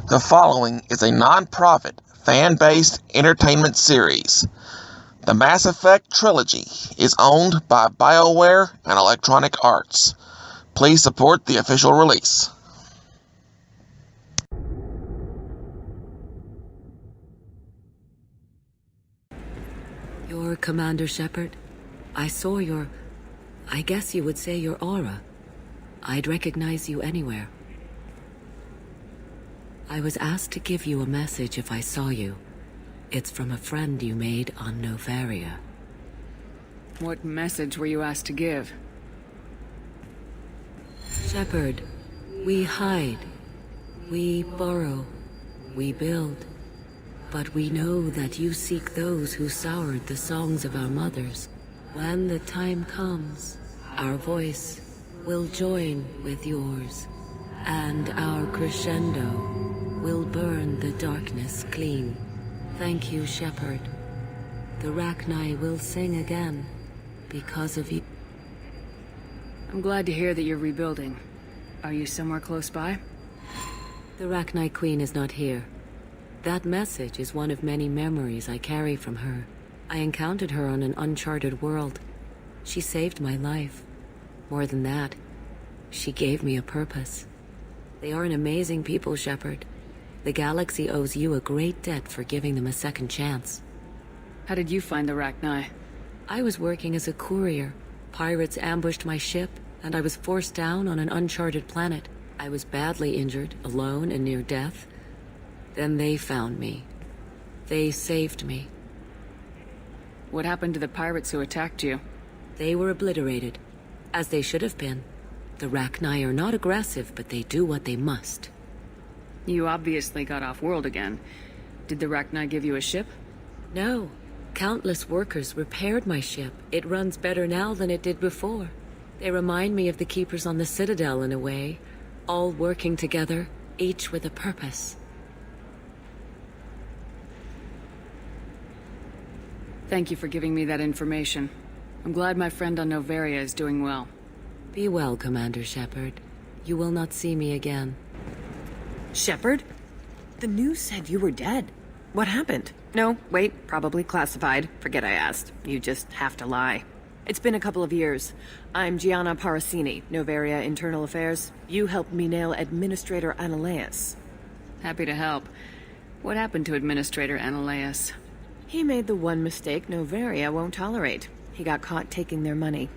The following is a non-profit, fan-based entertainment series. The Mass Effect trilogy is owned by Bioware and Electronic Arts. Please support the official release. You're Commander Shepard? I saw I guess you would say your aura. I'd recognize you anywhere. I was asked to give you a message if I saw you. It's from a friend you made on Novaria. What message were you asked to give? Shepard, we hide. We burrow. We build. But we know that you seek those who soured the songs of our mothers. When the time comes, our voice will join with yours, and our crescendo will burn the darkness clean. Thank you, Shepard. The Rachni will sing again because of you. I'm glad to hear that you're rebuilding. Are you somewhere close by? The Rachni Queen is not here. That message is one of many memories I carry from her. I encountered her on an uncharted world. She saved my life. More than that, she gave me a purpose. They are an amazing people, Shepard. The galaxy owes you a great debt for giving them a second chance. How did you find the Rachni? I was working as a courier. Pirates ambushed my ship, and I was forced down on an uncharted planet. I was badly injured, alone and near death. Then they found me. They saved me. What happened to the pirates who attacked you? They were obliterated, as they should have been. The Rachni are not aggressive, but they do what they must. You obviously got off-world again. Did the Rachni give you a ship? No. Countless workers repaired my ship. It runs better now than it did before. They remind me of the Keepers on the Citadel in a way. All working together, each with a purpose. Thank you for giving me that information. I'm glad my friend on Novaria is doing well. Be well, Commander Shepard. You will not see me again. Shepard? The news said you were dead. What happened? No, wait, probably classified. Forget I asked. You just have to lie. It's been a couple of years. I'm Gianna Parasini, Novaria Internal Affairs. You helped me nail Administrator Analaeus. Happy to help. What happened to Administrator Analaeus? He made the one mistake Novaria won't tolerate. He got caught taking their money.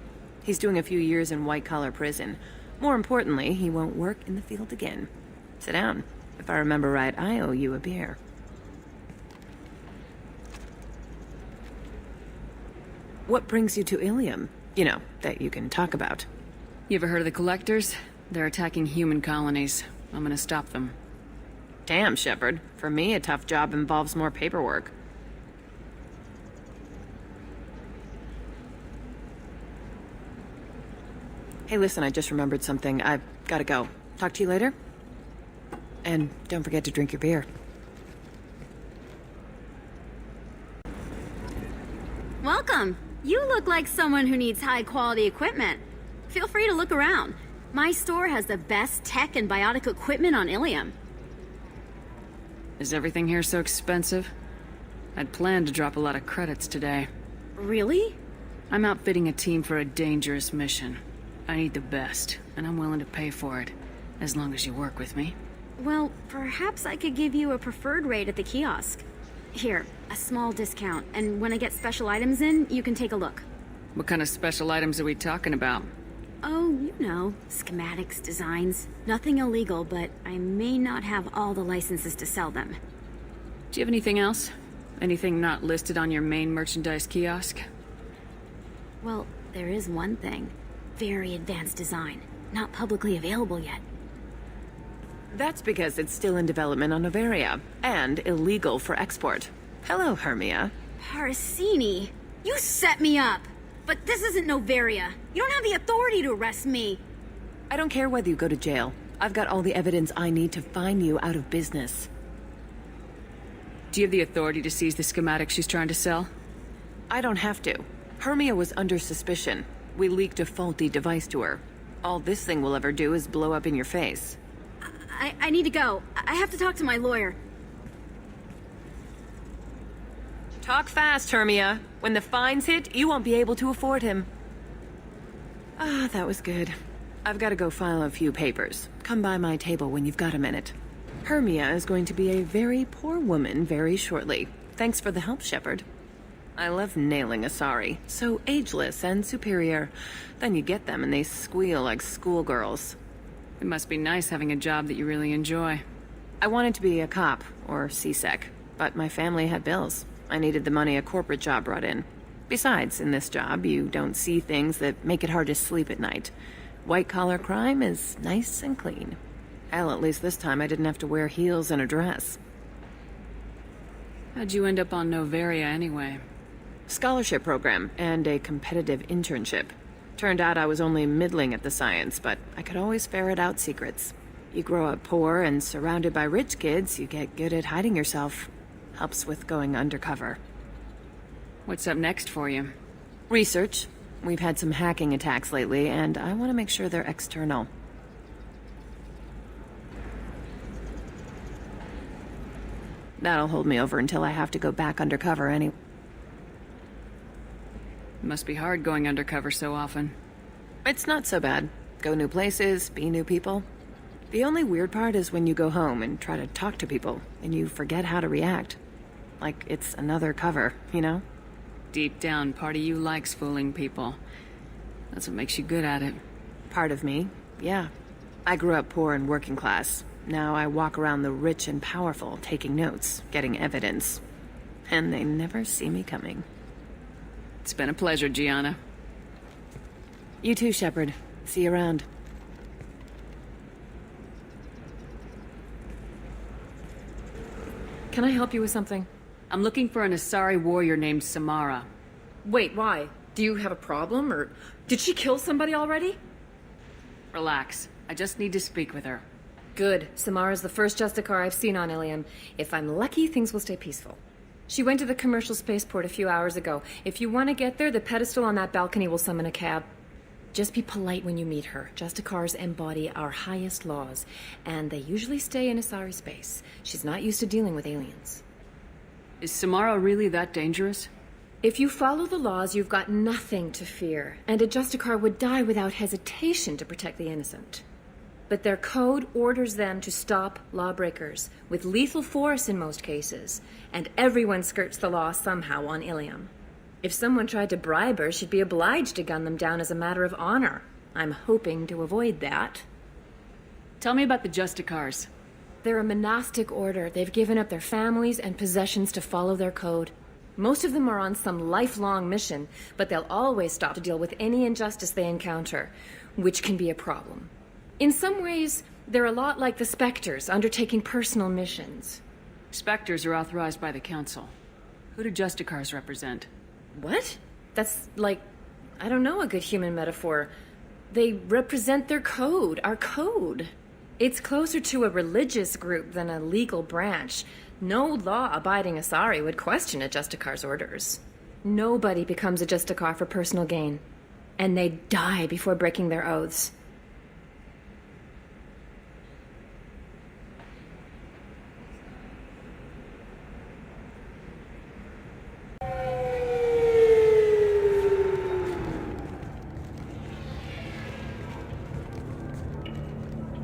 He's doing a few years in white-collar prison. More importantly, he won't work in the field again. Sit down. If I remember right, I owe you a beer. What brings you to Ilium? You know, that you can talk about. You ever heard of the Collectors? They're attacking human colonies. I'm gonna stop them. Damn, Shepard. For me, a tough job involves more paperwork. Hey, listen, I just remembered something. I've gotta go. Talk to you later? And don't forget to drink your beer. Welcome. You look like someone who needs high-quality equipment. Feel free to look around. My store has the best tech and biotic equipment on Ilium. Is everything here so expensive? I'd planned to drop a lot of credits today. Really? I'm outfitting a team for a dangerous mission. I need the best, and I'm willing to pay for it, as long as you work with me. Well, perhaps I could give you a preferred rate at the kiosk. Here, a small discount, and when I get special items in, you can take a look. What kind of special items are we talking about? Oh, you know, schematics, designs. Nothing illegal, but I may not have all the licenses to sell them. Do you have anything else? Anything not listed on your main merchandise kiosk? Well, there is one thing. Very advanced design. Not publicly available yet. That's because it's still in development on Novaria, and illegal for export. Hello, Hermia. Parasini, you set me up! But this isn't Novaria. You don't have the authority to arrest me. I don't care whether you go to jail. I've got all the evidence I need to find you out of business. Do you have the authority to seize the schematics she's trying to sell? I don't have to. Hermia was under suspicion. We leaked a faulty device to her. All this thing will ever do is blow up in your face. I need to go. I have to talk to my lawyer. Talk fast, Hermia. When the fines hit, you won't be able to afford him. Ah, that was good. I've got to go file a few papers. Come by my table when you've got a minute. Hermia is going to be a very poor woman very shortly. Thanks for the help, Shepard. I love nailing Asari. So ageless and superior. Then you get them and they squeal like schoolgirls. It must be nice having a job that you really enjoy. I wanted to be a cop, or CSEC, but my family had bills. I needed the money a corporate job brought in. Besides, in this job, you don't see things that make it hard to sleep at night. White-collar crime is nice and clean. Hell, at least this time I didn't have to wear heels and a dress. How'd you end up on Novaria anyway? Scholarship program and a competitive internship. Turned out I was only middling at the science, but I could always ferret out secrets. You grow up poor and surrounded by rich kids, you get good at hiding yourself. Helps with going undercover. What's up next for you? Research. We've had some hacking attacks lately, and I want to make sure they're external. That'll hold me over until I have to go back undercover anyway. It must be hard going undercover so often. It's not so bad. Go new places, be new people. The only weird part is when you go home and try to talk to people, and you forget how to react. Like it's another cover, you know? Deep down, part of you likes fooling people. That's what makes you good at it. Part of me, yeah. I grew up poor and working class. Now I walk around the rich and powerful, taking notes, getting evidence. And they never see me coming. It's been a pleasure, Gianna. You too, Shepard. See you around. Can I help you with something? I'm looking for an Asari warrior named Samara. Wait, why? Do you have a problem, or did she kill somebody already? Relax. I just need to speak with her. Good. Samara's the first Justicar I've seen on Ilium. If I'm lucky, things will stay peaceful. She went to the commercial spaceport a few hours ago. If you want to get there, the pedestal on that balcony will summon a cab. Just be polite when you meet her. Justicars embody our highest laws, and they usually stay in Asari space. She's not used to dealing with aliens. Is Samara really that dangerous? If you follow the laws, you've got nothing to fear, and a Justicar would die without hesitation to protect the innocent. But their code orders them to stop lawbreakers, with lethal force in most cases, and everyone skirts the law somehow on Ilium. If someone tried to bribe her, she'd be obliged to gun them down as a matter of honor. I'm hoping to avoid that. Tell me about the Justicars. They're a monastic order. They've given up their families and possessions to follow their code. Most of them are on some lifelong mission, but they'll always stop to deal with any injustice they encounter, which can be a problem. In some ways, they're a lot like the Spectres, undertaking personal missions. Spectres are authorized by the Council. Who do Justicars represent? What? That's like, I don't know, a good human metaphor. They represent their code, our code. It's closer to a religious group than a legal branch. No law-abiding Asari would question a Justicar's orders. Nobody becomes a Justicar for personal gain. And they die before breaking their oaths.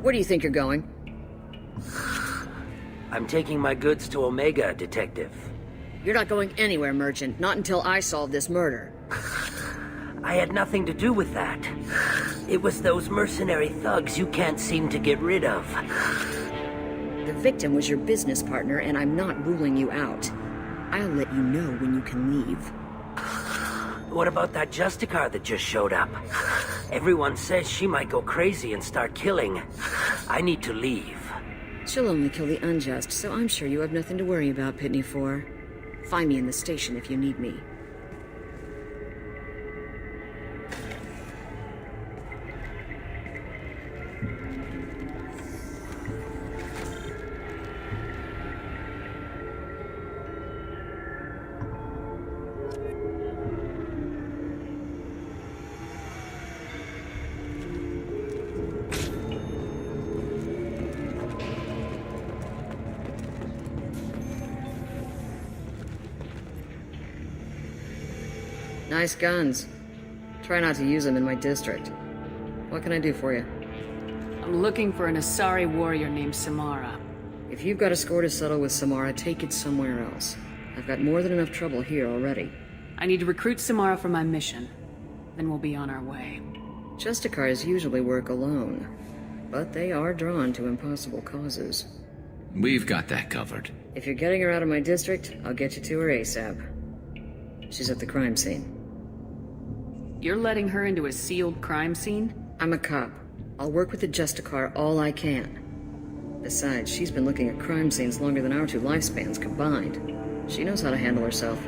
Where do you think you're going? I'm taking my goods to Omega, Detective. You're not going anywhere, Merchant. Not until I solve this murder. I had nothing to do with that. It was those mercenary thugs you can't seem to get rid of. The victim was your business partner, and I'm not ruling you out. I'll let you know when you can leave. What about that Justicar that just showed up? Everyone says she might go crazy and start killing. I need to leave. She'll only kill the unjust, so I'm sure you have nothing to worry about, Pitney 4. Find me in the station if you need me. Nice guns. Try not to use them in my district. What can I do for you? I'm looking for an Asari warrior named Samara. If you've got a score to settle with Samara, take it somewhere else. I've got more than enough trouble here already. I need to recruit Samara for my mission. Then we'll be on our way. Justicars usually work alone, but they are drawn to impossible causes. We've got that covered. If you're getting her out of my district, I'll get you to her ASAP. She's at the crime scene. You're letting her into a sealed crime scene? I'm a cop. I'll work with the Justicar all I can. Besides, she's been looking at crime scenes longer than our 2 lifespans combined. She knows how to handle herself.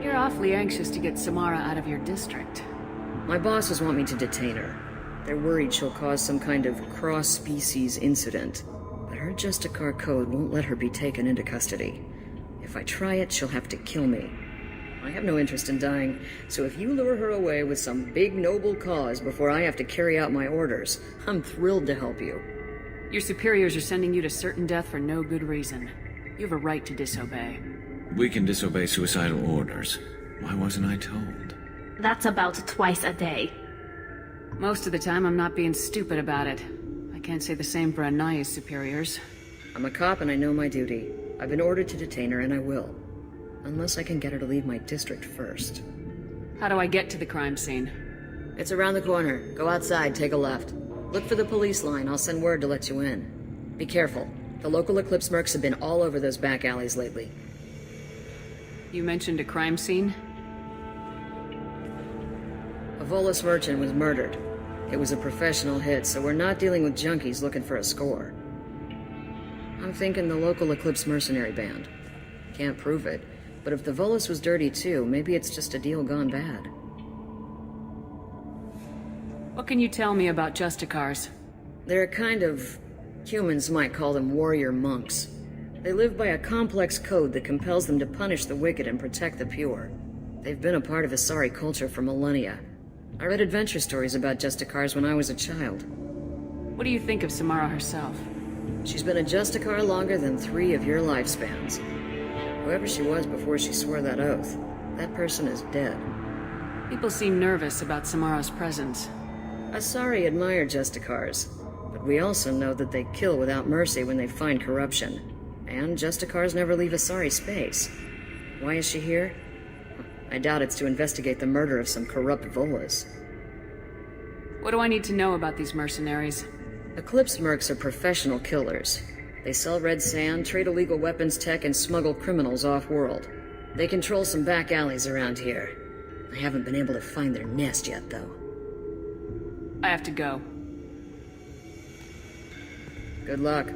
You're awfully anxious to get Samara out of your district. My bosses want me to detain her. They're worried she'll cause some kind of cross-species incident. But her Justicar code won't let her be taken into custody. If I try it, she'll have to kill me. I have no interest in dying, so if you lure her away with some big noble cause before I have to carry out my orders, I'm thrilled to help you. Your superiors are sending you to certain death for no good reason. You have a right to disobey. We can disobey suicidal orders. Why wasn't I told? That's about twice a day. Most of the time, I'm not being stupid about it. I can't say the same for Anaya's superiors. I'm a cop and I know my duty. I've been ordered to detain her and I will. Unless I can get her to leave my district first. How do I get to the crime scene? It's around the corner. Go outside, take a left. Look for the police line. I'll send word to let you in. Be careful. The local Eclipse mercs have been all over those back alleys lately. You mentioned a crime scene? A Volus merchant was murdered. It was a professional hit, so we're not dealing with junkies looking for a score. I'm thinking the local Eclipse mercenary band. Can't prove it, but if the Volus was dirty too, maybe it's just a deal gone bad. What can you tell me about Justicars? They're a kind of... humans might call them warrior monks. They live by a complex code that compels them to punish the wicked and protect the pure. They've been a part of Asari culture for millennia. I read adventure stories about Justicars when I was a child. What do you think of Samara herself? She's been a Justicar longer than 3 of your lifespans. Whoever she was before she swore that oath, that person is dead. People seem nervous about Samara's presence. Asari admire Justicars, but we also know that they kill without mercy when they find corruption. And Justicars never leave Asari space. Why is she here? I doubt it's to investigate the murder of some corrupt Volus. What do I need to know about these mercenaries? Eclipse mercs are professional killers. They sell red sand, trade illegal weapons tech, and smuggle criminals off-world. They control some back alleys around here. I haven't been able to find their nest yet, though. I have to go. Good luck.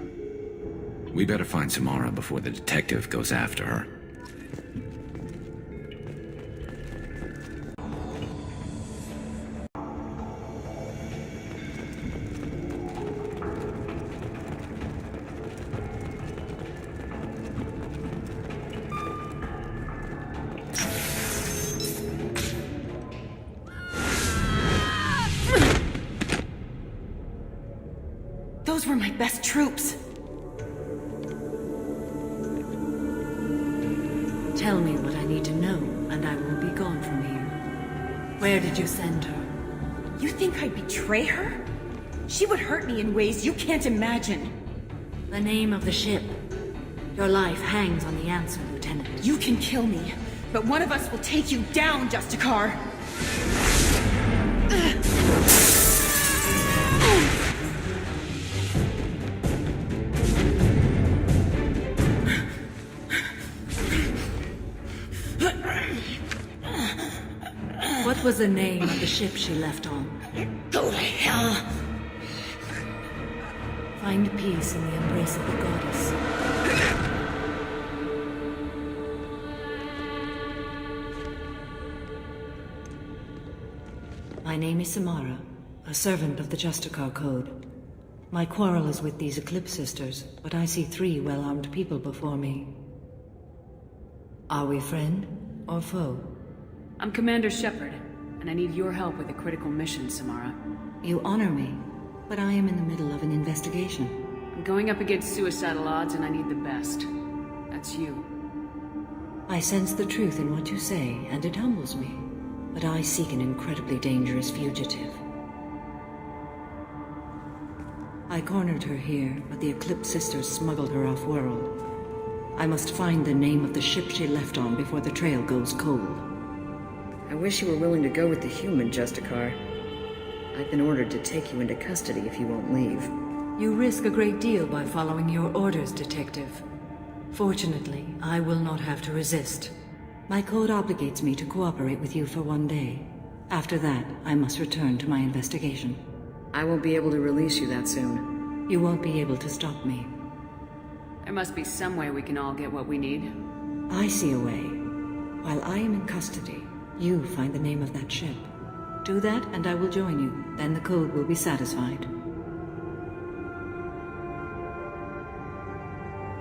We better find Samara before the detective goes after her. Those were my best troops. Tell me what I need to know, and I will be gone from here. Where did you send her? You think I'd betray her? She would hurt me in ways you can't imagine. The name of the ship. Your life hangs on the answer, Lieutenant. You can kill me, but one of us will take you down, Justicar. What was the name of the ship she left on? Go to hell. Find peace in the embrace of the goddess. My name is Samara, a servant of the Justicar Code. My quarrel is with these Eclipse sisters, but I see 3 well-armed people before me. Are we friend or foe? I'm Commander Shepard, and I need your help with a critical mission, Samara. You honor me, but I am in the middle of an investigation. I'm going up against suicidal odds, and I need the best. That's you. I sense the truth in what you say, and it humbles me. But I seek an incredibly dangerous fugitive. I cornered her here, but the Eclipse Sisters smuggled her off-world. I must find the name of the ship she left on before the trail goes cold. I wish you were willing to go with the human, Justicar. I've been ordered to take you into custody if you won't leave. You risk a great deal by following your orders, Detective. Fortunately, I will not have to resist. My code obligates me to cooperate with you for 1 day. After that, I must return to my investigation. I won't be able to release you that soon. You won't be able to stop me. There must be some way we can all get what we need. I see a way. While I am in custody, you find the name of that ship. Do that, and I will join you. Then the code will be satisfied.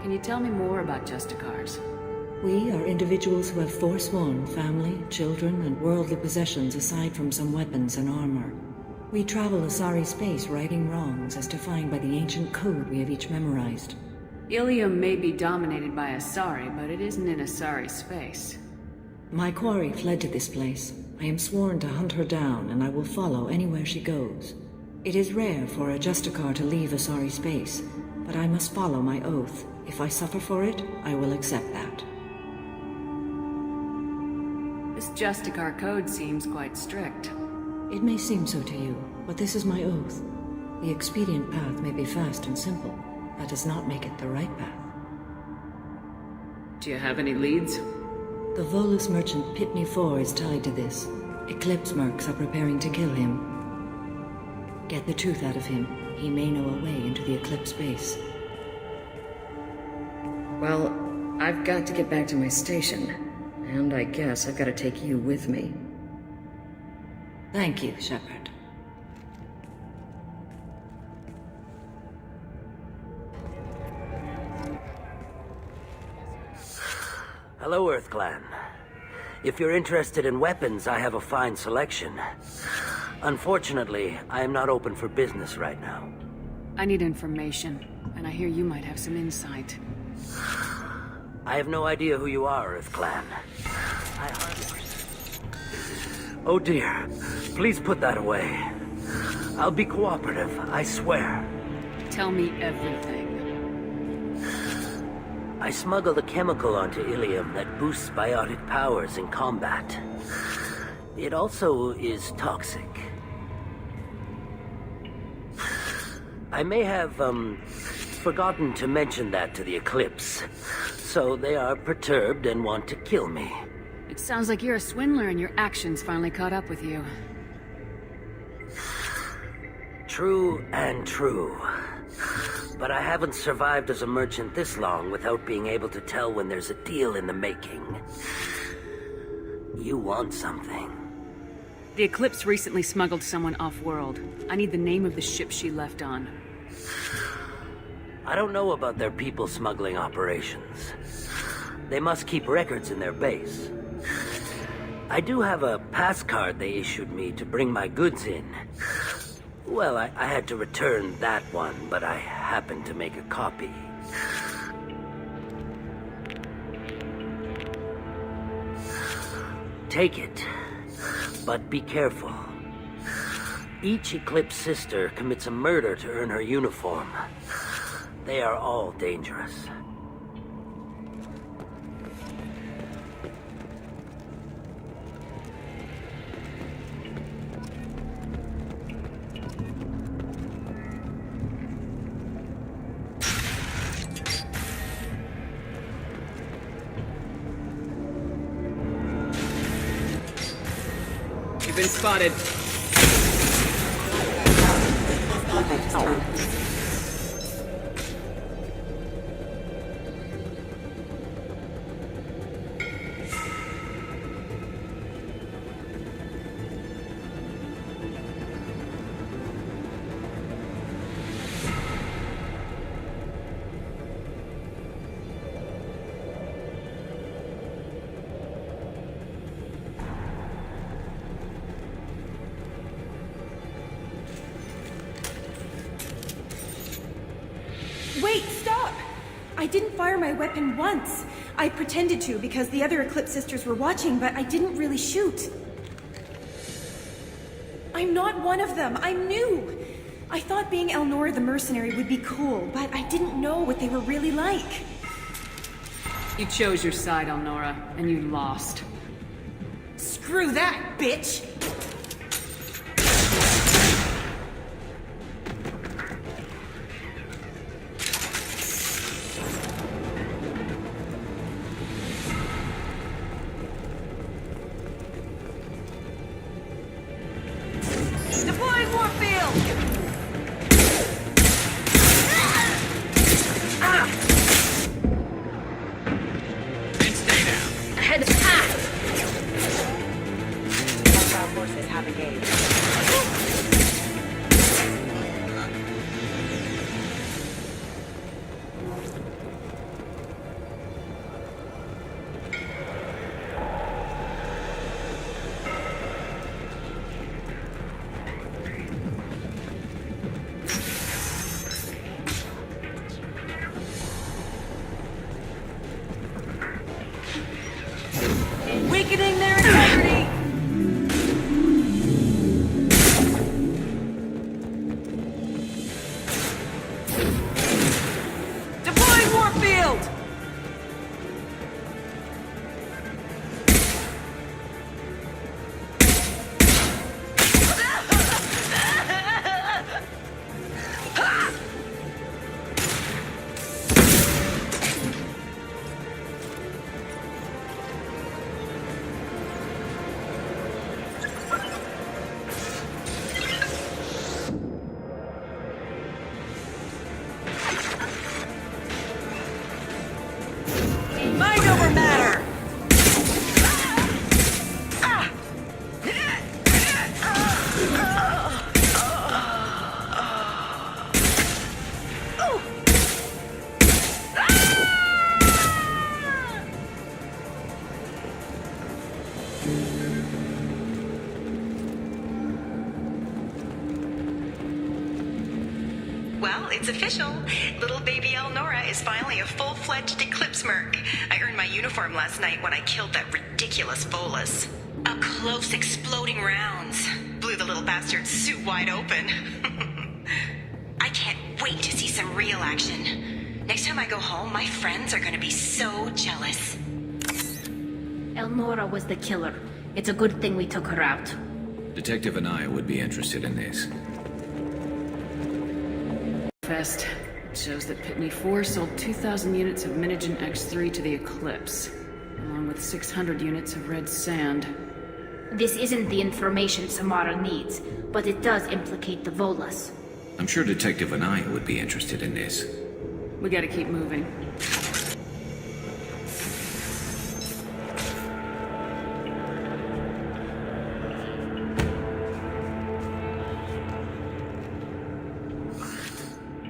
Can you tell me more about Justicars? We are individuals who have forsworn family, children, and worldly possessions aside from some weapons and armor. We travel Asari space righting wrongs as defined by the ancient code we have each memorized. Ilium may be dominated by Asari, but it isn't in Asari space. My quarry fled to this place. I am sworn to hunt her down, and I will follow anywhere she goes. It is rare for a Justicar to leave Asari space, but I must follow my oath. If I suffer for it, I will accept that. This Justicar code seems quite strict. It may seem so to you, but this is my oath. The expedient path may be fast and simple. That does not make it the right path. Do you have any leads? The Volus merchant Pitney 4 is tied to this. Eclipse mercs are preparing to kill him. Get the truth out of him. He may know a way into the Eclipse base. Well, I've got to get back to my station. And I guess I've got to take you with me. Thank you, Shepard. Hello, Earth Clan. If you're interested in weapons, I have a fine selection. Unfortunately, I am not open for business right now. I need information, and I hear you might have some insight. I have no idea who you are, Earth Clan. Oh dear. Please put that away. I'll be cooperative, I swear. Tell me everything. I smuggled a chemical onto Ilium that boosts biotic powers in combat. It also is toxic. I may have, forgotten to mention that to the Eclipse. So they are perturbed and want to kill me. It sounds like you're a swindler and your actions finally caught up with you. True and true. But I haven't survived as a merchant this long without being able to tell when there's a deal in the making. You want something. The Eclipse recently smuggled someone off-world. I need the name of the ship she left on. I don't know about their people smuggling operations. They must keep records in their base. I do have a pass card they issued me to bring my goods in. Well, I had to return that one, but I happened to make a copy. Take it, but be careful. Each Eclipse sister commits a murder to earn her uniform. They are all dangerous. You've been spotted. I didn't fire my weapon once. I pretended to because the other Eclipse sisters were watching, but I didn't really shoot. I'm not one of them. I'm new. I thought being Elnora the mercenary would be cool, but I didn't know what they were really like. You chose your side, Elnora, and you lost. Screw that, bitch! Deploying warfield! Head path! Hostile forces have engaged. Weakening their integrity! Deploying warfield! Mind over matter! Well, it's official. Little baby Elnora is finally a full-fledged Eclipse merc. I earned my uniform last night when I killed that ridiculous Volus. Up close, exploding rounds. Blew the little bastard's suit wide open. I can't wait to see some real action. Next time I go home, my friends are gonna be so jealous. Elnora was the killer. It's a good thing we took her out. Detective Anaya would be interested in this. Fest. It shows that Pitney 4 sold 2,000 units of Minigen X3 to the Eclipse, along with 600 units of red sand. This isn't the information Samara needs, but it does implicate the Volus. I'm sure Detective Anaya would be interested in this. We gotta keep moving.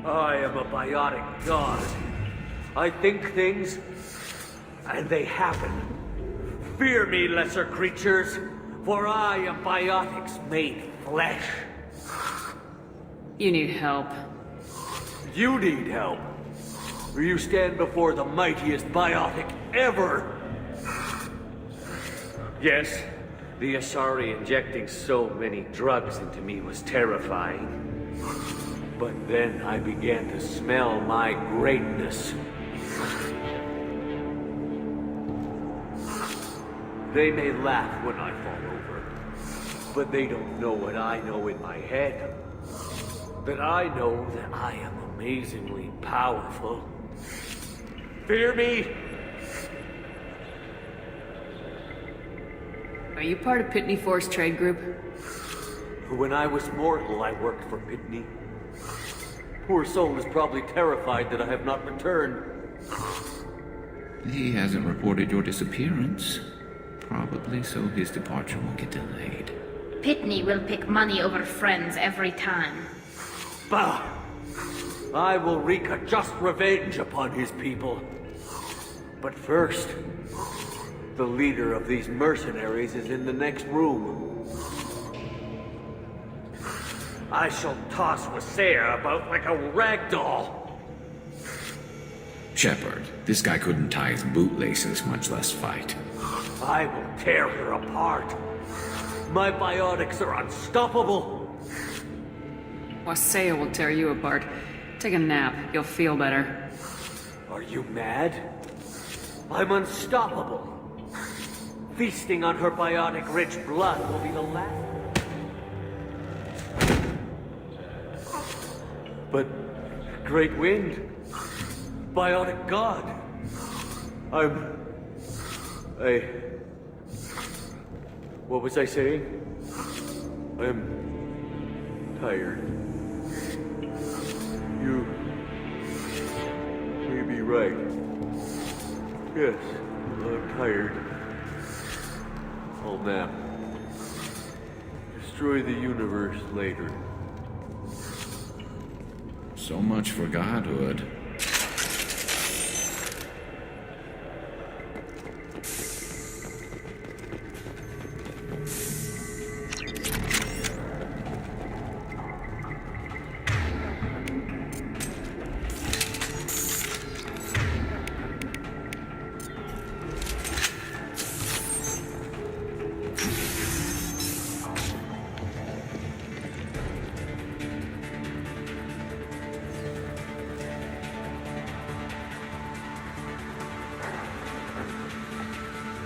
I am a biotic god. I think things, and they happen. Fear me, lesser creatures, for I am biotics made flesh. You need help. You need help. Or you stand before the mightiest biotic ever. Yes, the Asari injecting so many drugs into me was terrifying. But then I began to smell my greatness. They may laugh when I fall over, but they don't know what I know in my head. That I know that I am amazingly powerful. Fear me? Are you part of Pitney 4's trade group? When I was mortal, I worked for Pitney. Poor soul is probably terrified that I have not returned. He hasn't reported your disappearance. Probably so his departure won't get delayed. Pitney will pick money over friends every time. Bah! I will wreak a just revenge upon his people. But first, the leader of these mercenaries is in the next room. I shall toss Wasea about like a rag doll. Shepard, this guy couldn't tie his bootlaces, much less fight. I will tear her apart. My biotics are unstoppable. Waseo will tear you apart. Take a nap. You'll feel better. Are you mad? I'm unstoppable. Feasting on her biotic-rich blood will be the last. But Great Wind, Biotic God, what was I saying? I'm tired. You may be right. Yes, I'm tired. I'll nap. Destroy the universe later. So much for godhood.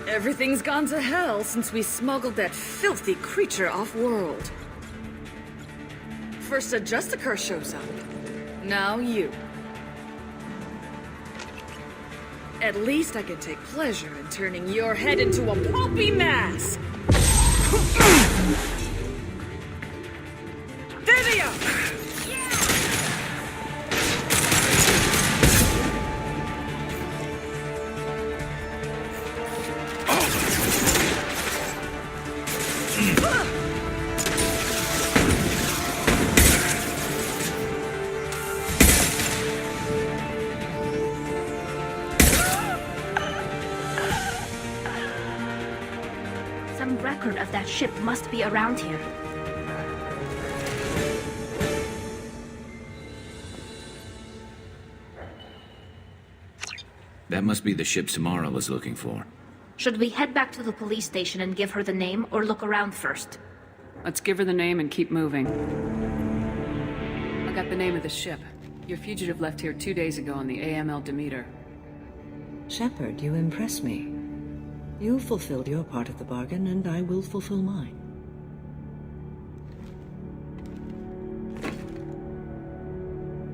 Everything's gone to hell since we smuggled that filthy creature off-world. First a Justicar shows up. Now you. At least I can take pleasure in turning your head into a pulpy mass! Video! Some record of that ship must be around here. That must be the ship Samara was looking for. Should we head back to the police station and give her the name, or look around first? Let's give her the name and keep moving. I got the name of the ship. Your fugitive left here 2 days ago on the AML Demeter. Shepard, you impress me. You fulfilled your part of the bargain, and I will fulfill mine.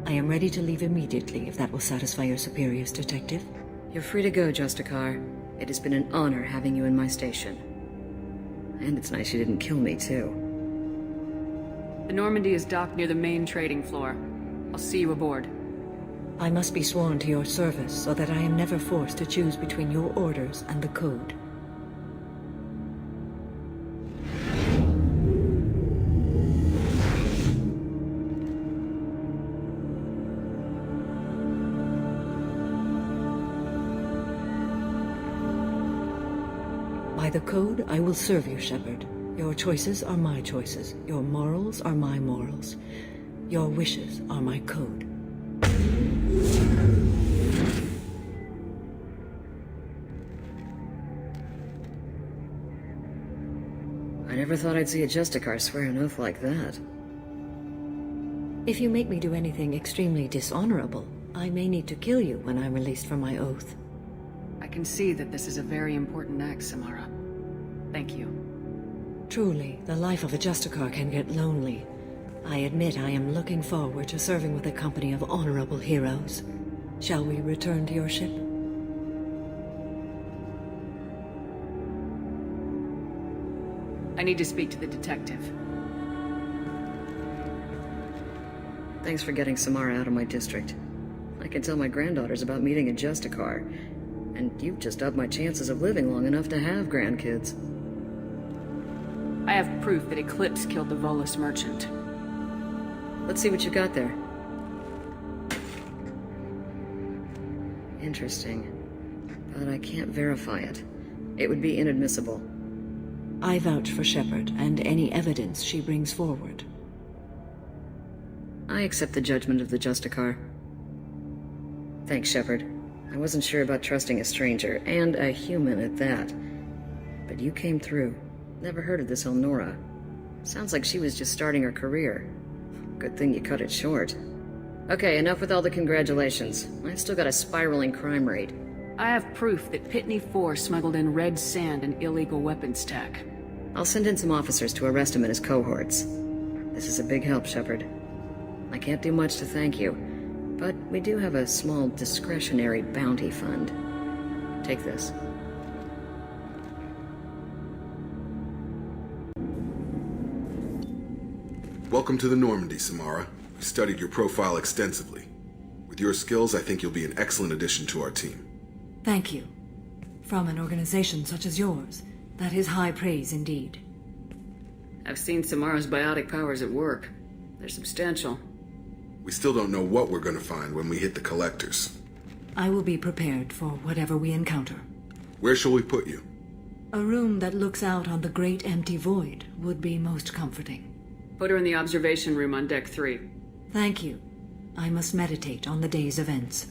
I am ready to leave immediately, if that will satisfy your superiors, Detective. You're free to go, Justicar. It has been an honor having you in my station. And it's nice you didn't kill me, too. The Normandy is docked near the main trading floor. I'll see you aboard. I must be sworn to your service so that I am never forced to choose between your orders and the Code. By the Code, I will serve you, Shepard. Your choices are my choices. Your morals are my morals. Your wishes are my code. I never thought I'd see a Justicar swear an oath like that. If you make me do anything extremely dishonorable, I may need to kill you when I'm released from my oath. I can see that this is a very important act, Samara. Thank you. Truly, the life of a Justicar can get lonely. I admit I am looking forward to serving with a company of honorable heroes. Shall we return to your ship? I need to speak to the detective. Thanks for getting Samara out of my district. I can tell my granddaughters about meeting a Justicar, and you've just upped my chances of living long enough to have grandkids. I have proof that Eclipse killed the Volus merchant. Let's see what you got there. Interesting. But I can't verify it. It would be inadmissible. I vouch for Shepard and any evidence she brings forward. I accept the judgment of the Justicar. Thanks, Shepard. I wasn't sure about trusting a stranger, and a human at that. But you came through. Never heard of this Elnora. Sounds like she was just starting her career. Good thing you cut it short. Okay, enough with all the congratulations. I've still got a spiraling crime rate. I have proof that Pitney 4 smuggled in red sand and illegal weapons tech. I'll send in some officers to arrest him and his cohorts. This is a big help, Shepard. I can't do much to thank you, but we do have a small discretionary bounty fund. Take this. Welcome to the Normandy, Samara. We studied your profile extensively. With your skills, I think you'll be an excellent addition to our team. Thank you. From an organization such as yours, that is high praise indeed. I've seen Samara's biotic powers at work. They're substantial. We still don't know what we're going to find when we hit the collectors. I will be prepared for whatever we encounter. Where shall we put you? A room that looks out on the great empty void would be most comforting. Put her in the observation room on Deck 3. Thank you. I must meditate on the day's events.